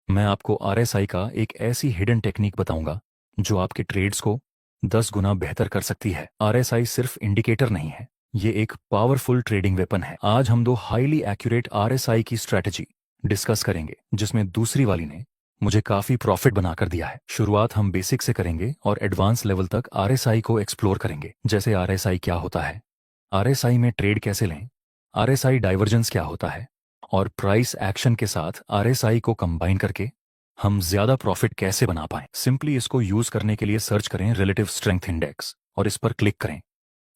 मैं आपको आरएसआई का एक ऐसी हिडन टेक्निक बताऊंगा जो आपके ट्रेड्स को 10 गुना बेहतर कर सकती है। आरएसआई सिर्फ इंडिकेटर नहीं है, ये एक पावरफुल ट्रेडिंग वेपन है। आज हम दो हाईली एक्यूरेट आरएसआई की स्ट्रैटेजी डिस्कस करेंगे, जिसमें दूसरी वाली ने मुझे काफी प्रॉफिट बनाकर दिया है। शुरुआत हम बेसिक से करेंगे और एडवांस लेवल तक आरएसआई को एक्सप्लोर करेंगे। जैसे आरएसआई क्या होता है, आरएसआई में ट्रेड कैसे लें, आरएसआई डाइवर्जेंस क्या होता है, और प्राइस एक्शन के साथ आरएसआई को कंबाइन करके हम ज्यादा प्रॉफिट कैसे बना पाएं। सिंपली इसको यूज करने के लिए सर्च करें रिलेटिव स्ट्रेंथ इंडेक्स और इस पर क्लिक करें।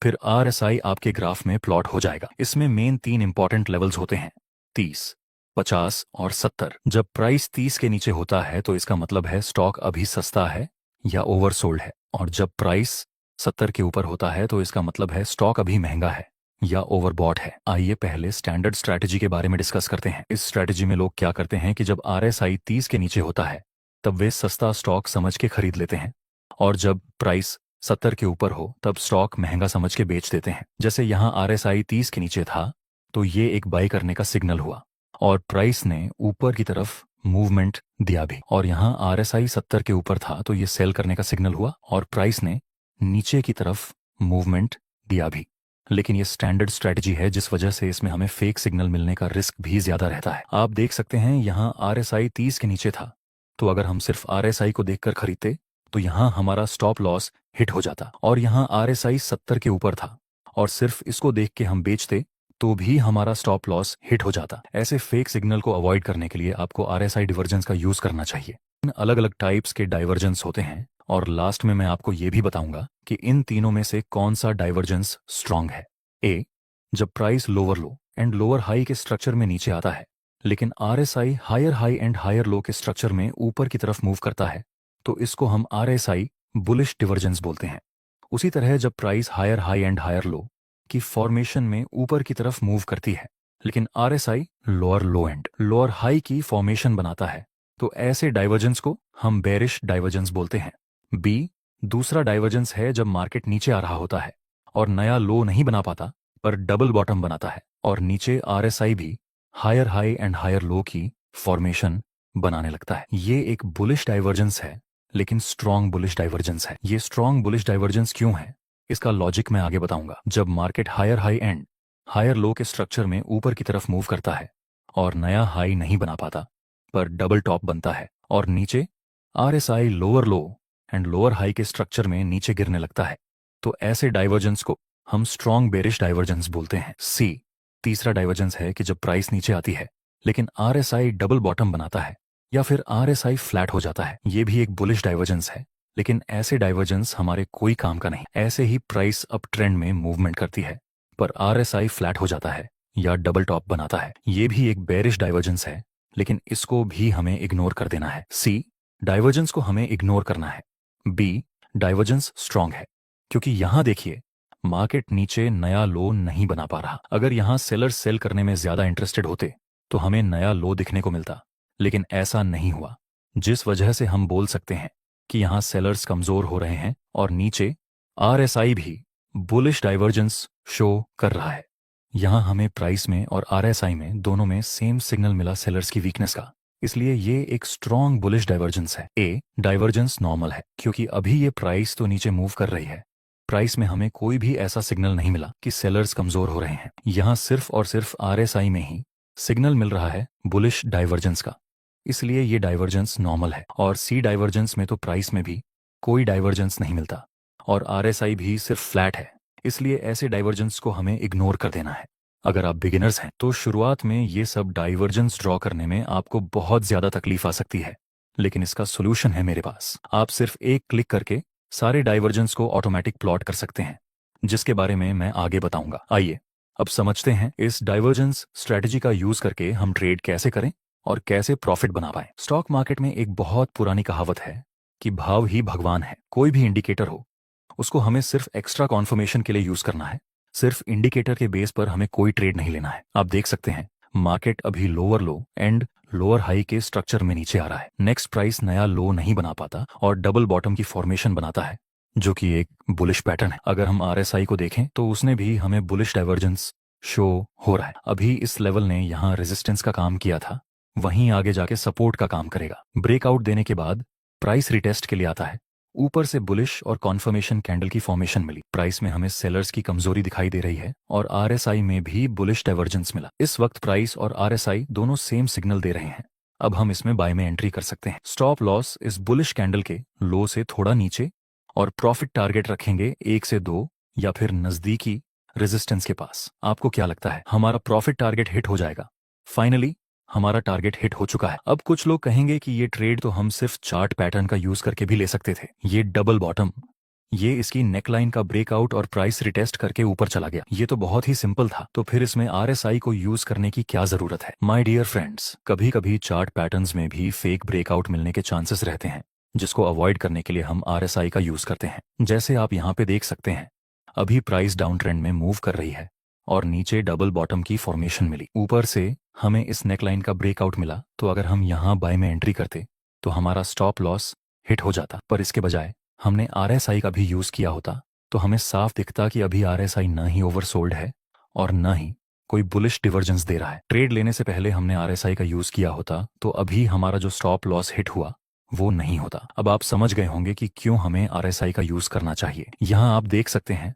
फिर आरएसआई आपके ग्राफ में प्लॉट हो जाएगा। इसमें मेन 3 इंपॉर्टेंट लेवल्स होते हैं, 30, 50 और 70। जब प्राइस 30 के नीचे होता है तो इसका मतलब है स्टॉक अभी सस्ता है या ओवरसोल्ड है, और जब प्राइस 70 के ऊपर होता है तो इसका मतलब है स्टॉक अभी महंगा है या ओवरबॉट है। आइए पहले स्टैंडर्ड स्ट्रैटेजी के बारे में डिस्कस करते हैं। इस स्ट्रैटेजी में लोग क्या करते हैं कि जब आरएसआई 30 के नीचे होता है तब वे सस्ता स्टॉक समझ के खरीद लेते हैं, और जब प्राइस 70 के ऊपर हो तब स्टॉक महंगा समझ के बेच देते हैं। जैसे यहाँ आरएसआई 30 के नीचे था तो ये एक बाई करने का सिग्नल हुआ और प्राइस ने ऊपर की तरफ मूवमेंट दिया भी, और यहाँ आरएसआई 70 के ऊपर था तो ये सेल करने का सिग्नल हुआ और प्राइस ने नीचे की तरफ मूवमेंट दिया भी। लेकिन ये स्टैंडर्ड स्ट्रैटेजी है, जिस वजह से इसमें हमें फेक सिग्नल मिलने का रिस्क भी ज्यादा रहता है। आप देख सकते हैं यहाँ आरएसआई 30 के नीचे था, तो अगर हम सिर्फ आरएसआई को देखकर खरीदते तो यहाँ हमारा स्टॉप लॉस हिट हो जाता, और यहाँ आरएसआई 70 के ऊपर था और सिर्फ इसको देख के हम बेचते तो भी हमारा स्टॉप लॉस हिट हो जाता। ऐसे फेक सिग्नल को अवॉइड करने के लिए आपको आरएसआई डिवर्जेंस का यूज करना चाहिए। अलग अलग टाइप्स के डाइवर्जेंस होते हैं और लास्ट में मैं आपको ये भी बताऊंगा कि इन तीनों में से कौन सा डाइवर्जेंस स्ट्रांग है। ए, जब price lower low and lower high के स्ट्रक्चर में नीचे आता है लेकिन RSI higher high and higher low के स्ट्रक्चर में ऊपर की तरफ मूव करता है तो इसको हम आरएसआई बुलिश डिवर्जेंस बोलते हैं। उसी तरह जब price higher high and higher low की फॉर्मेशन में ऊपर की तरफ मूव करती है लेकिन RSI lower low and lower high की फॉर्मेशन बनाता है तो ऐसे डाइवर्जेंस को हम बेरिश डाइवर्जेंस बोलते हैं। बी, दूसरा डाइवर्जेंस है जब मार्केट नीचे आ रहा होता है और नया लो नहीं बना पाता पर डबल बॉटम बनाता है और नीचे आरएसआई भी higher high and higher low की फॉर्मेशन बनाने लगता है। ये एक बुलिश डाइवर्जेंस है, लेकिन स्ट्रॉन्ग बुलिश डाइवर्जेंस है। ये स्ट्रॉन्ग बुलिश डाइवर्जेंस क्यों है, इसका लॉजिक मैं आगे बताऊंगा। जब market higher high and higher low के स्ट्रक्चर में ऊपर की तरफ मूव करता है और नया हाई नहीं बना पाता पर डबल टॉप बनता है और नीचे RSI lower low and lower high के स्ट्रक्चर में नीचे गिरने लगता है, तो ऐसे डाइवर्जेंस को हम स्ट्रॉन्ग बेरिश डाइवर्जेंस बोलते हैं। सी, तीसरा डाइवर्जेंस है कि जब प्राइस नीचे आती है लेकिन आरएसआई डबल बॉटम बनाता है या फिर आरएसआई फ्लैट हो जाता है। ये भी एक बुलिश डाइवर्जेंस है, लेकिन ऐसे डाइवर्जेंस हमारे कोई काम का नहीं। ऐसे ही प्राइस अप ट्रेंड में मूवमेंट करती है पर आरएसआई फ्लैट हो जाता है या डबल टॉप बनाता है। ये भी एक बेरिश डाइवर्जेंस है, लेकिन इसको भी हमें इग्नोर कर देना है। सी, डाइवर्जेंस को हमें इग्नोर करना है। बी, डाइवर्जेंस स्ट्रांग है क्योंकि यहां देखिए मार्केट नीचे नया लो नहीं बना पा रहा। अगर यहां सेलर्स सेल करने में ज्यादा इंटरेस्टेड होते तो हमें नया लो दिखने को मिलता, लेकिन ऐसा नहीं हुआ, जिस वजह से हम बोल सकते हैं कि यहां सेलर्स कमजोर हो रहे हैं और नीचे आरएसआई भी बुलिश डाइवर्जेंस शो कर रहा है। यहां हमें प्राइस में और आरएसआई में दोनों में सेम सिग्नल मिला सेलर्स की वीकनेस का, इसलिए ये एक स्ट्रॉन्ग बुलिश डाइवर्जेंस है। ए, डाइवर्जेंस नॉर्मल है क्योंकि अभी ये प्राइस तो नीचे मूव कर रही है, प्राइस में हमें कोई भी ऐसा सिग्नल नहीं मिला कि सेलर्स कमजोर हो रहे हैं। यहां सिर्फ और सिर्फ आरएसआई में ही सिग्नल मिल रहा है बुलिश डाइवर्जेंस का, इसलिए ये डाइवर्जेंस नॉर्मल है। और सी डाइवर्जेंस में तो प्राइस में भी कोई डाइवर्जेंस नहीं मिलता और आरएसआई भी सिर्फ फ्लैट है, इसलिए ऐसे डाइवर्जेंस को हमें इग्नोर कर देना है। अगर आप बिगिनर्स हैं तो शुरुआत में ये सब डाइवर्जेंस ड्रॉ करने में आपको बहुत ज्यादा तकलीफ आ सकती है, लेकिन इसका सोल्यूशन है मेरे पास। आप सिर्फ एक क्लिक करके सारे डाइवर्जेंस को ऑटोमेटिक प्लॉट कर सकते हैं, जिसके बारे में मैं आगे बताऊंगा। आइए अब समझते हैं इस डाइवर्जेंस स्ट्रैटेजी का यूज करके हम ट्रेड कैसे करें और कैसे प्रॉफिट बना पाएं। स्टॉक मार्केट में एक बहुत पुरानी कहावत है कि भाव ही भगवान है। कोई भी इंडिकेटर हो उसको हमें सिर्फ एक्स्ट्रा कॉन्फर्मेशन के लिए यूज करना है, सिर्फ इंडिकेटर के बेस पर हमें कोई ट्रेड नहीं लेना है। आप देख सकते हैं मार्केट अभी lower low and lower high के स्ट्रक्चर में नीचे आ रहा है। नेक्स्ट प्राइस नया लो नहीं बना पाता और डबल बॉटम की फॉर्मेशन बनाता है, जो कि एक बुलिश पैटर्न है। अगर हम आरएसआई को देखें तो उसने भी हमें बुलिश डाइवर्जेंस शो हो रहा है। अभी इस लेवल ने यहाँ रेजिस्टेंस का काम किया था वहीं आगे जाके सपोर्ट का काम करेगा। ब्रेकआउट देने के बाद प्राइस रिटेस्ट के लिए आता है। ऊपर से बुलिश और कॉन्फर्मेशन कैंडल की फॉर्मेशन मिली। प्राइस में हमें सेलर्स की कमजोरी दिखाई दे रही है और आरएसआई में भी बुलिश डाइवर्जेंस मिला। इस वक्त प्राइस और आरएसआई दोनों सेम सिग्नल दे रहे हैं। अब हम इसमें बाय में एंट्री कर सकते हैं। स्टॉप लॉस इस बुलिश कैंडल के लो से थोड़ा नीचे और प्रॉफिट टारगेट रखेंगे 1 से 2 या फिर नजदीकी रेजिस्टेंस के पास। आपको क्या लगता है हमारा प्रॉफिट टारगेट हिट हो जाएगा? फाइनली हमारा टारगेट हिट हो चुका है। अब कुछ लोग कहेंगे कि ये ट्रेड तो हम सिर्फ चार्ट पैटर्न का यूज करके भी ले सकते थे। ये डबल बॉटम, ये इसकी नेकलाइन का ब्रेकआउट और प्राइस रिटेस्ट करके ऊपर चला गया। ये तो बहुत ही सिंपल था, तो फिर इसमें आरएसआई को यूज करने की क्या जरूरत है? माय डियर फ्रेंड्स, कभी कभी चार्ट पैटर्न्स में भी फेक ब्रेकआउट मिलने के चांसेस रहते हैं, जिसको अवॉइड करने के लिए हम आरएसआई का यूज करते हैं। जैसे आप यहाँ पे देख सकते हैं, अभी प्राइस डाउन ट्रेंड में मूव कर रही है और नीचे डबल बॉटम की फॉर्मेशन मिली। ऊपर से हमें इस नेकलाइन का ब्रेकआउट मिला, तो अगर हम यहाँ बाय में एंट्री करते तो हमारा स्टॉप लॉस हिट हो जाता। पर इसके बजाय हमने आरएसआई का भी यूज किया होता तो हमें साफ दिखता कि अभी आरएसआई न ही ओवरसोल्ड है और न ही कोई बुलिश डिवर्जेंस दे रहा है। ट्रेड लेने से पहले हमने आरएसआई का यूज किया होता तो अभी हमारा जो स्टॉप लॉस हिट हुआ वो नहीं होता। अब आप समझ गए होंगे कि क्यों हमें आरएसआई का यूज करना चाहिए। यहाँ आप देख सकते हैं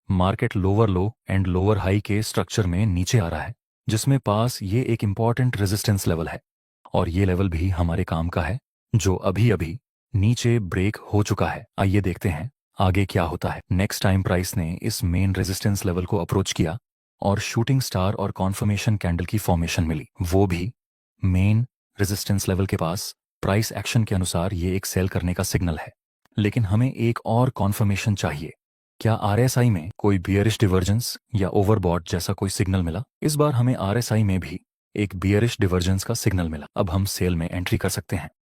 market lower low and lower high के स्ट्रक्चर में नीचे आ रहा है, जिसमें पास ये एक इंपॉर्टेंट रेजिस्टेंस लेवल है और ये लेवल भी हमारे काम का है, जो अभी अभी नीचे ब्रेक हो चुका है। आइए देखते हैं आगे क्या होता है। नेक्स्ट टाइम प्राइस ने इस मेन रेजिस्टेंस लेवल को अप्रोच किया और शूटिंग स्टार और कॉन्फर्मेशन कैंडल की फॉर्मेशन मिली, वो भी मेन रेजिस्टेंस लेवल के पास। प्राइस एक्शन के अनुसार ये एक सेल करने का सिग्नल है, लेकिन हमें एक और कॉन्फर्मेशन चाहिए। क्या आरएसआई में कोई बियरिश डिवर्जेंस या ओवरबॉट जैसा कोई सिग्नल मिला? इस बार हमें आरएसआई में भी एक बियरिश डिवर्जेंस का सिग्नल मिला। अब हम सेल में एंट्री कर सकते हैं।